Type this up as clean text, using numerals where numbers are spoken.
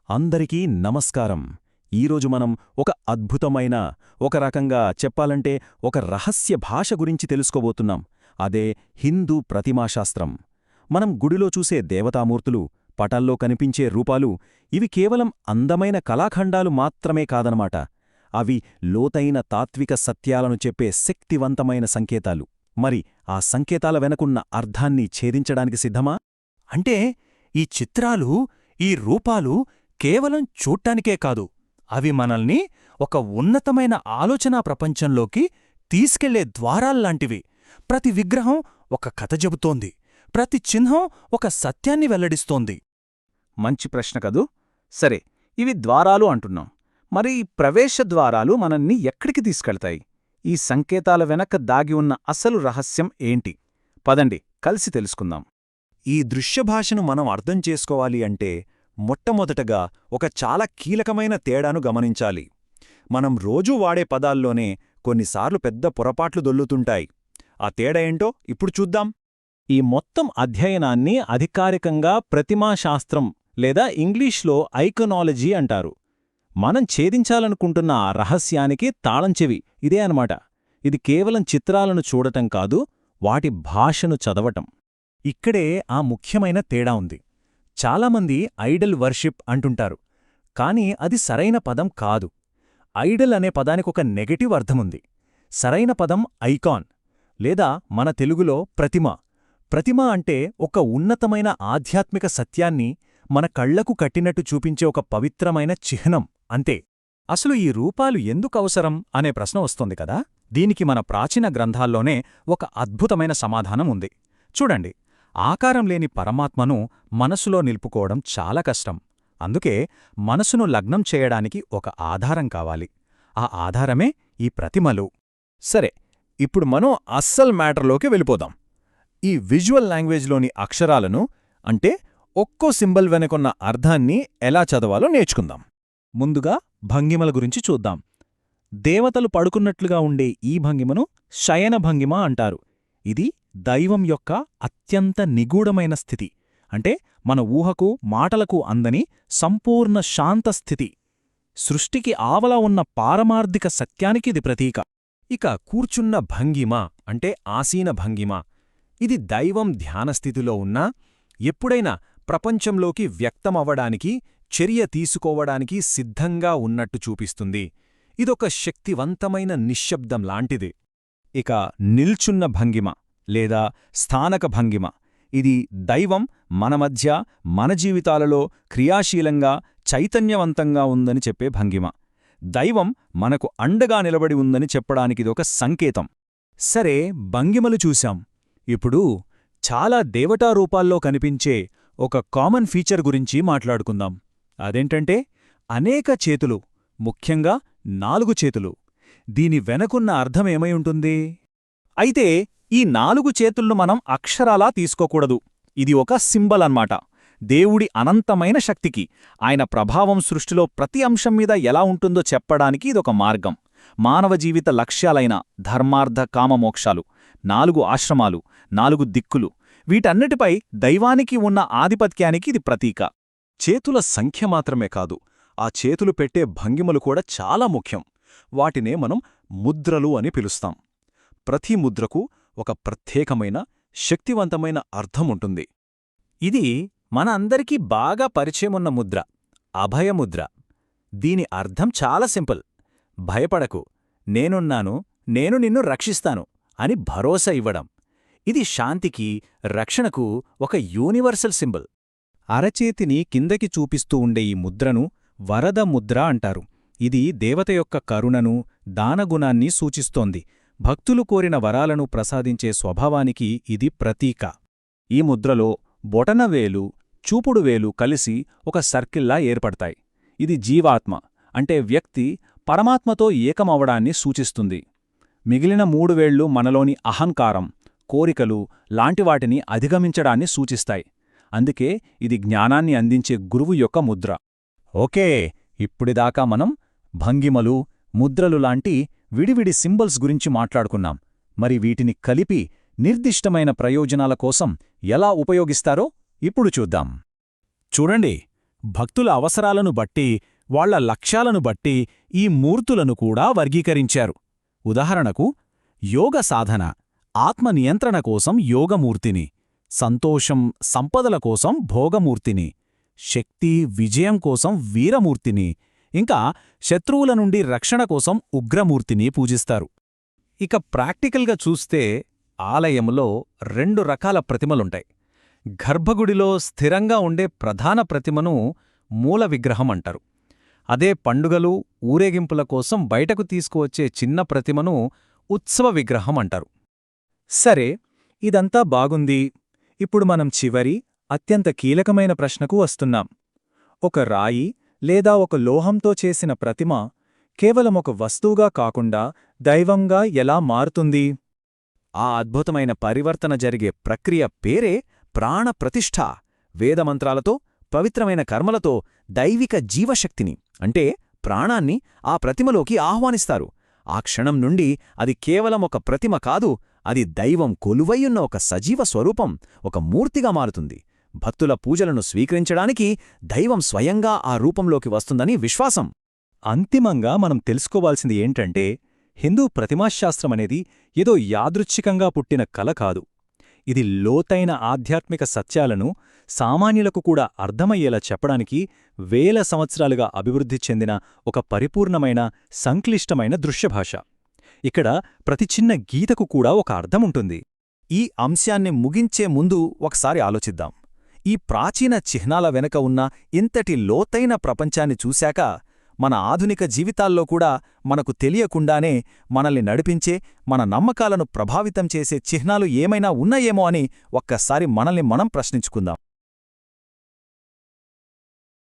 అందరికీ నమస్కారం. ఈరోజు మనం ఒక అద్భుతమైన, ఒక రకంగా చెప్పాలంటే ఒక రహస్య భాష గురించి తెలుసుకోబోతున్నాం. అదే హిందూ ప్రతిమాశాస్త్రం. మనం గుడిలో చూసే దేవతామూర్తులు, పటాల్లో కనిపించే రూపాలు, ఇవి కేవలం అందమైన కళాఖండాలు మాత్రమే కాదనమాట. అవి లోతైన తాత్విక సత్యాలను చెప్పే శక్తివంతమైన సంకేతాలు. మరి ఆ సంకేతాల వెనకున్న అర్థాన్ని ఛేదించడానికి సిద్ధమా? అంటే ఈ చిత్రాలు, ఈ రూపాలు కేవలం చూడ్డానికే కాదు, అవి మనల్ని ఒక ఉన్నతమైన ఆలోచనా ప్రపంచంలోకి తీసుకెళ్లే ద్వారాల్లాంటివి. ప్రతి విగ్రహం ఒక కథ చెబుతోంది, ప్రతి చిహ్నం ఒక సత్యాన్ని వెల్లడిస్తోంది. మంచి ప్రశ్న కదూ. సరే, ఇవి ద్వారాలు అంటున్నాం. మరి ఈ ప్రవేశ ద్వారాలు మనల్ని ఎక్కడికి తీసుకెళ్తాయి? ఈ సంకేతాల వెనక దాగి ఉన్న అసలు రహస్యం ఏంటి? పదండి, కలిసి తెలుసుకుందాం. ఈ దృశ్యభాషను మనం అర్థం చేసుకోవాలి అంటే మొట్టమొదటగా ఒక చాలా కీలకమైన తేడాను గమనించాలి. మనం రోజూ వాడే పదాల్లోనే కొన్నిసార్లు పెద్ద పొరపాట్లు దొల్లుతుంటాయి. ఆ తేడా ఏంటో ఇప్పుడు చూద్దాం. ఈ మొత్తం అధ్యయనాన్ని అధికారికంగా ప్రతిమాశాస్త్రం లేదా ఇంగ్లీష్లో ఐకనాలజీ అంటారు. మనం ఛేదించాలనుకుంటున్న ఆ రహస్యానికి తాళంచెవి ఇదే అనమాట. ఇది కేవలం చిత్రాలను చూడటం కాదు, వాటి భాషను చదవటం. ఇక్కడే ఆ ముఖ్యమైన తేడా ఉంది. చాలామంది ఐడల్ వర్షిప్ అంటుంటారు, కానీ అది సరైన పదం కాదు. ఐడల్ అనే పదానికొక నెగటివ్ అర్థముంది. సరైన పదం ఐకాన్, లేదా మన తెలుగులో ప్రతిమ. ప్రతిమ అంటే ఒక ఉన్నతమైన ఆధ్యాత్మిక సత్యాన్ని మన కళ్లకు కట్టినట్టు చూపించే ఒక పవిత్రమైన చిహ్నం, అంతే. అసలు ఈ రూపాలు ఎందుకవసరం అనే ప్రశ్న వస్తోంది కదా. దీనికి మన ప్రాచీన గ్రంథాల్లోనే ఒక అద్భుతమైన సమాధానం ఉంది. చూడండి, ఆకారం లేని పరమాత్మను మనసులో నిలుపుకోవడం చాలా కష్టం. అందుకే మనసును లగ్నం చేయడానికి ఒక ఆధారం కావాలి. ఆ ఆధారమే ఈ ప్రతిమలు. సరే, ఇప్పుడు మనం అస్సల్ మ్యాటర్లోకి వెళ్ళిపోదాం. ఈ విజువల్ లాంగ్వేజ్లోని అక్షరాలను, అంటే ఒక్కో సింబల్ వెనుకున్న అర్థాన్ని ఎలా చదవాలో నేర్చుకుందాం. ముందుగా భంగిమల గురించి చూద్దాం. దేవతలు పడుకున్నట్లుగా ఉండే ఈ భంగిమను శయన భంగిమ అంటారు. ఇది దైవం యొక్క అత్యంత నిగూఢమైన స్థితి. అంటే మన ఊహకు, మాటలకు అందని సంపూర్ణ శాంతస్థితి. సృష్టికి ఆవల ఉన్న పారమార్థిక సత్యానికిది ప్రతీక. ఇక కూర్చున్న భంగిమ అంటే ఆసీన భంగిమ. ఇది దైవం ధ్యానస్థితిలో ఉన్నా ఎప్పుడైనా ప్రపంచంలోకి వ్యక్తమవ్వడానికి, చర్య తీసుకోవడానికి సిద్ధంగా ఉన్నట్టు చూపిస్తుంది. ఇదొక శక్తివంతమైన నిశ్శబ్దం లాంటిది. ఇక నిల్చున్న భంగిమ లేదా స్థానక భంగిమ. ఇది దైవం మన మధ్య, మన జీవితాలలో క్రియాశీలంగా, చైతన్యవంతంగా ఉందని చెప్పే భంగిమ. దైవం మనకు అండగా నిలబడి ఉందని చెప్పడానికిదొక సంకేతం. సరే, భంగిమలు చూశాం. ఇప్పుడు చాలా దేవతారూపాల్లో కనిపించే ఒక కామన్ ఫీచర్ గురించి మాట్లాడుకుందాం. అదేంటంటే అనేక చేతులు, ముఖ్యంగా 4 చేతులు. దీని వెనకున్న అర్థమేమై ఉంటుంది? అయితే ఈ 4 చేతులను మనం అక్షరాలా తీసుకోకూడదు. ఇది ఒక సింబల్ అన్నమాట. దేవుడి అనంతమైన శక్తికి, ఆయన ప్రభావం సృష్టిలో ప్రతి అంశం మీద ఎలా ఉంటుందో చెప్పడానికి ఇదొక మార్గం. మానవ జీవిత లక్ష్యాలైన ధర్మార్థ కామమోక్షాలు, 4 ఆశ్రమాలు, 4 దిక్కులు, వీటన్నిటిపై దైవానికి ఉన్న ఆధిపత్యానికి ఇది ప్రతీక. చేతుల సంఖ్య మాత్రమే కాదు, ఆ చేతులు పెట్టే భంగిమలు కూడా చాలా ముఖ్యం. వాటినే మనం ముద్రలు అని పిలుస్తాం. ప్రతి ముద్రకు ఒక ప్రత్యేకమైన, శక్తివంతమైన అర్థముంటుంది. ఇది మన అందరికీ బాగా పరిచయమున్న ముద్ర, అభయముద్ర. దీని అర్థం చాలా సింపుల్. భయపడకు, నేనున్నాను, నేను నిన్ను రక్షిస్తాను అని భరోసా ఇవ్వడం. ఇది శాంతికి, రక్షణకు ఒక యూనివర్సల్ సింబల్. అరచేతిని కిందకి చూపిస్తూ ఉండే ఈ ముద్రను వరద ముద్ర అంటారు. ఇది దేవత యొక్క కరుణను, దానగుణాన్ని సూచిస్తోంది. భక్తులు కోరిన వరాలను ప్రసాదించే స్వభావానికి ఇది ప్రతీక. ఈ ముద్రలో బొటనవేలు, చూపుడువేలు కలిసి ఒక సర్కిల్లా ఏర్పడతాయి. ఇది జీవాత్మ, అంటే వ్యక్తి పరమాత్మతో ఏకమవడాన్ని సూచిస్తుంది. మిగిలిన 3 వేళ్లు మనలోని అహంకారం, కోరికలు లాంటివాటిని అధిగమించడాన్ని సూచిస్తాయి. అందుకే ఇది జ్ఞానాన్ని అందించే గురువు యొక్క ముద్ర. ఓకే, ఇప్పుడిదాకా మనం భంగిమలు, ముద్రలు లాంటి విడివిడి సింబల్స్ గురించి మాట్లాడుకున్నాం. మరి వీటిని కలిపి నిర్దిష్టమైన ప్రయోజనాల కోసం ఎలా ఉపయోగిస్తారో ఇప్పుడు చూద్దాం. చూడండి, భక్తుల అవసరాలను బట్టి, వాళ్ల లక్ష్యాలను బట్టి ఈ మూర్తులను కూడా వర్గీకరించారు. ఉదాహరణకు, యోగ సాధన, ఆత్మ నియంత్రణ కోసం యోగమూర్తిని, సంతోషం, సంపదల కోసం భోగమూర్తిని, శక్తి, విజయం కోసం వీరమూర్తిని, ఇంకా శత్రువుల నుండి రక్షణ కోసం ఉగ్రమూర్తిని పూజిస్తారు. ఇక ప్రాక్టికల్గా చూస్తే ఆలయంలో 2 రకాల ప్రతిమలుంటాయి. గర్భగుడిలో స్థిరంగా ఉండే ప్రధాన ప్రతిమను మూల విగ్రహం అంటారు. అదే పండుగలు, ఊరేగింపుల కోసం బయటకు తీసుకువచ్చే చిన్న ప్రతిమను ఉత్సవ విగ్రహం అంటారు. సరే, ఇదంతా బాగుంది. ఇప్పుడు మనం చివరి, అత్యంత కీలకమైన ప్రశ్నకు వస్తున్నాం. ఒక రాయి లేదా ఒక లోహంతో చేసిన ప్రతిమ కేవలం ఒక వస్తువుగా కాకుండా దైవంగా ఎలా మారుతుంది? ఆ అద్భుతమైన పరివర్తన జరిగే ప్రక్రియ పేరే ప్రాణప్రతిష్ఠ. వేదమంత్రాలతో, పవిత్రమైన కర్మలతో దైవిక జీవశక్తిని, అంటే ప్రాణాన్ని ఆ ప్రతిమలోకి ఆహ్వానిస్తారు. ఆ క్షణం నుండి అది కేవలం ఒక ప్రతిమ కాదు, అది దైవం కొలువైయున్న ఒక సజీవ స్వరూపం, ఒక మూర్తిగా మారుతుంది. భక్తుల పూజలను స్వీకరించడానికి దైవం స్వయంగా ఆ రూపంలోకి వస్తుందని విశ్వాసం. అంతిమంగా మనం తెలుసుకోవాల్సింది ఏంటంటే, హిందూ ప్రతిమాశాస్త్రమనేది ఏదో యాదృచ్ఛికంగా పుట్టిన కల కాదు. ఇది లోతైన ఆధ్యాత్మిక సత్యాలను సామాన్యులకు కూడా అర్థమయ్యేలా చెప్పడానికి వేల సంవత్సరాలుగా అభివృద్ధి చెందిన ఒక పరిపూర్ణమైన, సంక్లిష్టమైన దృశ్యభాష. ఇక్కడ ప్రతి చిన్న గీతకు కూడా ఒక అర్థముంటుంది. ఈ అంశాన్ని ముగించే ముందు ఒకసారి ఆలోచిద్దాం. ఈ ప్రాచీన చిహ్నాల వెనక ఉన్న ఇంతటి లోతైన ప్రపంచాన్ని చూశాక, మన ఆధునిక జీవితాల్లో కూడా మనకు తెలియకుండానే మనల్ని నడిపించే, మన నమ్మకాలను ప్రభావితం చేసే చిహ్నాలు ఏమైనా ఉన్నాయేమో అని ఒక్కసారి మనల్ని మనం ప్రశ్నించుకుందాం.